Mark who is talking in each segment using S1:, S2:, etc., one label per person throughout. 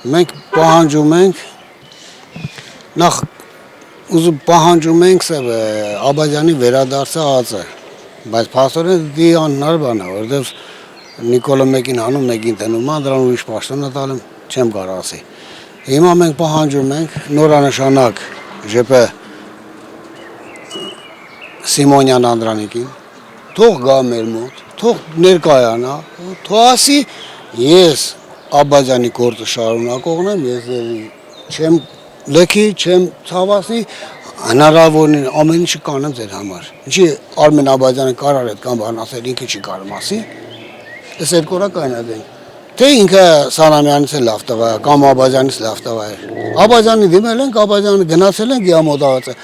S1: Մենք պահանջում ենք նախ ուզում պահանջում ենք Աբազյանի վերադարձը ԱԱԾ, բայց փաստորեն դի անհնար բան է, որովհետև Նիկոլը մեկին հանում, մեկին դնում, դրան ուրիշ պաշտոն տալեմ, չեմ կարող ասի։ Հիմա մենք պահանջում ենք նորանշանակ ԺՊ Սիմոնյան Անդրանիկին, թող գա մեր մոտ, թող ներկայանա, թող ասի ես Աբազյանի գործը շարունակողն եմ, ես չեմ լքի, չեմ ցավացնի, հնարավորին ամեն ինչը կանեմ ձեր համար։ Ինչի Արմեն Աբազյանը կարար այդ կամ բան ասել, ինքը չի կարող ասի։ Այս երկու օր կայնադենք։ Թե ինքը Սանամյանից լավ տղա է, կամ Աբազյանից լավ տղա է։ Աբազյանի դիմել ենք, Աբազյանը գնացել ենք իամոդացը։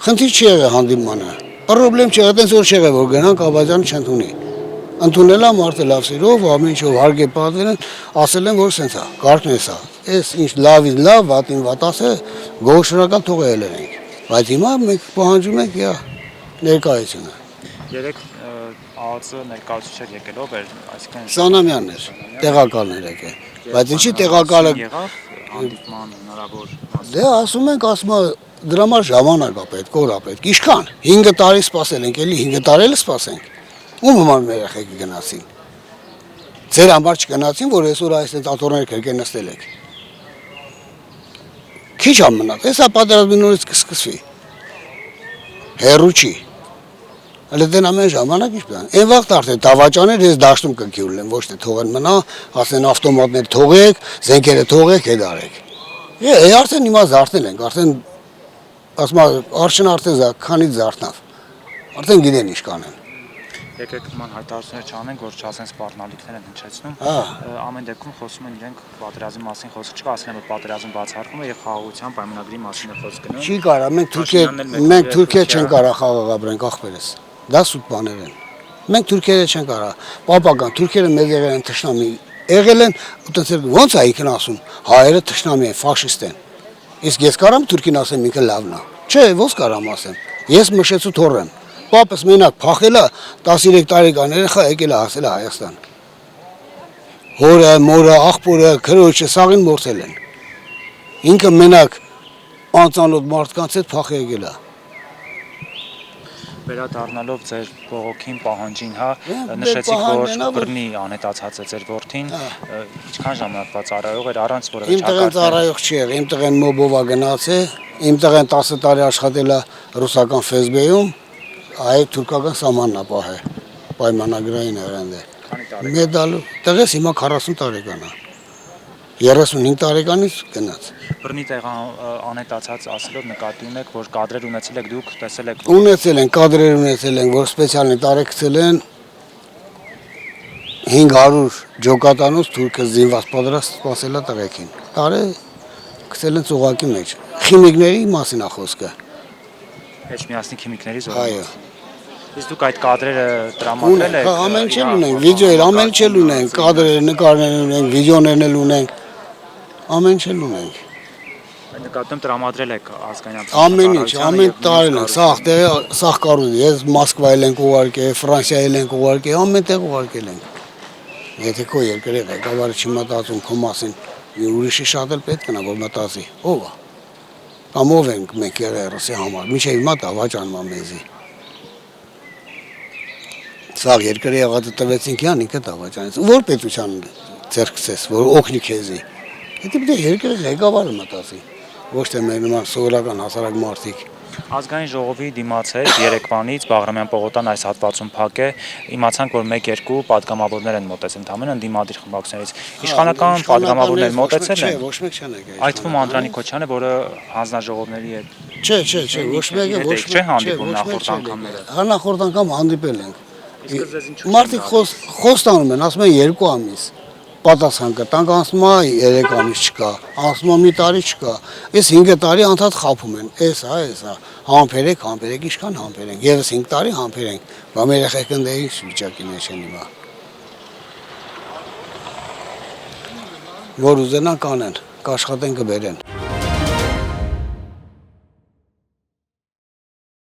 S1: Խնդիր չի եղել հանդիպմանը։ Պրոբլեմ չի եղել, այնպես որ չի եղել, որ գնանք Աբազյանը չընդունի։ Ընդունել է մարդը լավ սիրով, ամեն ինչով հարգ է պատվել են, ասել են, որ սենց է, կարգն է սա։ Այս ինչ լավին լավ, վատին վատ ասել, գողշնորհակալ թողել ենք։ Բայց հիմա մենք պահանջում ենք ներկայությունը։
S2: Երեք ԱԱԾ ներկայացուցիչ եկել ով էր, այսինքն
S1: Սանամյանն էր, տեղակալներ եկել։ Բայց ինչի տեղակալը
S2: եղավ հանդիպման հնարավոր
S1: դե ասում ենք, ասում է դրա համար ժամանակ է պետք, օր է պետք։ Ինչքան 5 տարի սպասել ենք, էլի 5 տարի էլ սպասենք։ Ում համար մեր երեխեքը գնացին։ Ձեր համար չգնացին, որ այսօր այսպես աթոռներ կրկեն նստել եք։ Քիչ ամնաց, հեսա պատերազմի նորից կսկսվի։ Հերու չի։ Հələ դեն ամեն ժամանակ ինչ բան։ Այն վաղ արդեն դավաճաներ ես դաշտում կգյուլեմ, ոչ թե թողեն մնա, ասեն ավտոմատներ թողեք, զենքերը թողեք, հետ արեք։ Արդեն հիմա զարթել ենք, արդեն ասում արշին արդեն քանից զարթնավ։ Արդեն գիտեն ինչ կանեն։
S2: Եկեք նման հայտարարություններ չանենք, որ չասեն սպառնալիքներ են հնչեցնում։ Ամեն դեպքում խոսում են իրենք պատերազմի մասին խոսք չկա, ասել են որ պատերազմ բացառվում է եւ խաղաղության պայմանագրի մասին է խոսք գնում։
S1: Չի կարա, մենք Թուրքիա չեն կարա խաղաղ ապրենք ախպերս։ Դա սուտ բաներ են։ Մենք Թուրքիա չեն կարա։ Պապական Թուրքերը մեզ եղել են թշնամի։ Եղել են ոնց է ինքն ասում, հայերը թշնամի են, ֆաշիստ են։ Իսկ ես կարամ Թուրքին ասեմ ինքը լավն է։ Չէ, ոնց կարամ ասեմ։ Ես մշեցու թորեմ։ Պապս մենակ փախել է 13 տարեկան երեխա եկել է հասել է Հայաստան։ Հորը, մորը, աղբորը, քրոջը սաղին մորցել են։ Ինքը մենակ անծանոթ մարդկանց հետ փախ եկել է։
S2: Վերադառնալով ձեր բողոքին պահանջին, նշեցիք, որ բռնի անհետացած է ձեր որդին, ինչքան ժամանակվա ծառայող էր առանց որևէ
S1: չակարդի։ Իմ տղեն ծառայող չի եղել, իմ տղեն մոբով է գնացել, իմ տղեն 10 տարի աշխատել է ռուսական ՖՍԲ-ում, այ թուրքական սահմանն է պահել, պայմանագրային հրանդ է։ Մեդալը, տղես հիմա 40 տարեկան է, 35 տարեկանից գնաց։
S2: Բռնի տեղ անհետացած ասելով նկատի ունեք, որ կադրեր ունեցել եք դուք, տեսել եք։
S1: Ունեցել են, կադրեր ունեցել են, որ սպեցիալն տարեկցել են 500 ջոկատանոց թուրքը զինված պատրաստ սպասել է տղեկին։ Տարե գցել են ծուղակի մեջ։ Քիմիկների մասին է խոսքը։
S2: Էջմիածնի քիմիկների
S1: զորամաս։ Այո։
S2: Իսկ դուք այդ կադրերը տրամադրել եք։
S1: Ամեն ինչ ունենք, վիդեոներ, ամեն ինչ ունենք, կադրեր, նկարներ ունենք, վիդեոներն ունենք, ամեն ինչ ունենք։
S2: Նկատում տրամադրել եք ազգային
S1: ամեն ինչ, ամեն տարել ենք, սաղ կառույց, ես Մոսկվայել ենք ուղարկել, Ֆրանսիայել ենք ուղարկել, ամեն տեղ ուղարկել ենք։ Եթե քո երկրի ղեկավարը չի մտածում քո մասին, ուրիշի շատ էլ պետք է որ մտածի, ով է։ Կամ ով ենք մենք երեսի համար, մինչև հիմա դավաճանում է մեզի։ Սաղ երկրի եղածը տվեցինք յան ինքը դավաճանից, որ պետության ձեռքցես, որ օգնի քեզի։ Եթե պետք է երկրի ղեկավարը մտածի, ոչ թե մեր նման սովորական հասարակ մարդիկ։
S2: Ազգային ժողովի դիմացել Երևանից Բաղրամյան պողոտան այս հատվածում փակ է, իմացանք, որ 1-2 падգամավորներ են մոտեցել ընդհանրեն ընդդիմադիր խմբակցներից։ Իշխանական падգամավորներ մոտեցել են։
S1: Ոչ մեկ չեն եկել։
S2: Այդ թվում Անդրանիկ Քոչյանը, որը հանձնաժողովների հետ։
S1: Չէ, ոչ մեկը ոչ
S2: չէ հանդիպում նախորդ անգամները։
S1: Նախորդ անգամ հանդիպել ենք։ Մարդիկ խոստանում են, ասում են 2 ամիս։ Պատասխան կտանք, ասում է 3 ամիս չկա, ասում է մի տարի չկա, ես 5 տարի անդադ խափում են, էս է, համբերեք, ինչքան համբերենք, եվս 5 տարի համբերենք, բա մեր երեխեքն դե ինչ վիճակի մեջ են հիմա։ Որ ուզենան կանեն, կաշխատեն կբերեն։